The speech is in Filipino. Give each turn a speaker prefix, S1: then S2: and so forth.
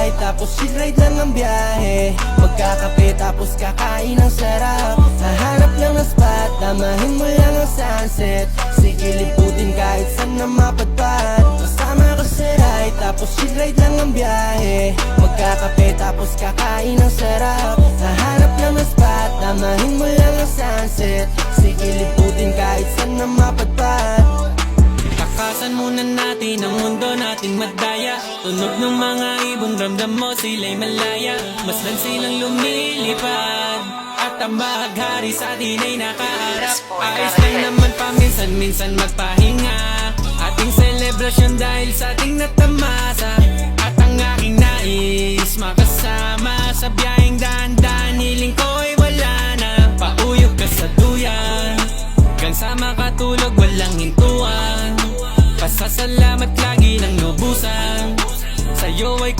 S1: ride, tapos chill ride lang ang biyahe. Magkakape tapos kakain ng sarap. Hahanap lang ng spot, damahin mo lang ang sunset. Sige liputin kahit saan na mapadpad. Kasama ko sa ride, tapos chill ride lang ang biyahe. Magkakape tapos kakain ng sarap. Hahanap lang ng spot, damahin mo lang ang sunset. Sige liputin kahit saan na mapadpad.
S2: Takasan muna natin ang mundo nating madaya. Tunog ng mga ibon, ramdam mo sila'y malaya. Masdan silang lumilipad at ang bahaghari sa atin ay nakaharap. Ayos lang naman paminsan-minsan magpahinga. Ating selebrasyon dahil sa ating natamasa. At ang aking nais makasama sa biyaheng daan-daan. Hiling ko ay wala na, pauyog ka sa duyan. Hanggang sa makatulog walang hintuan. Pasasalamat lagi ng lubusan. Sa'yo ay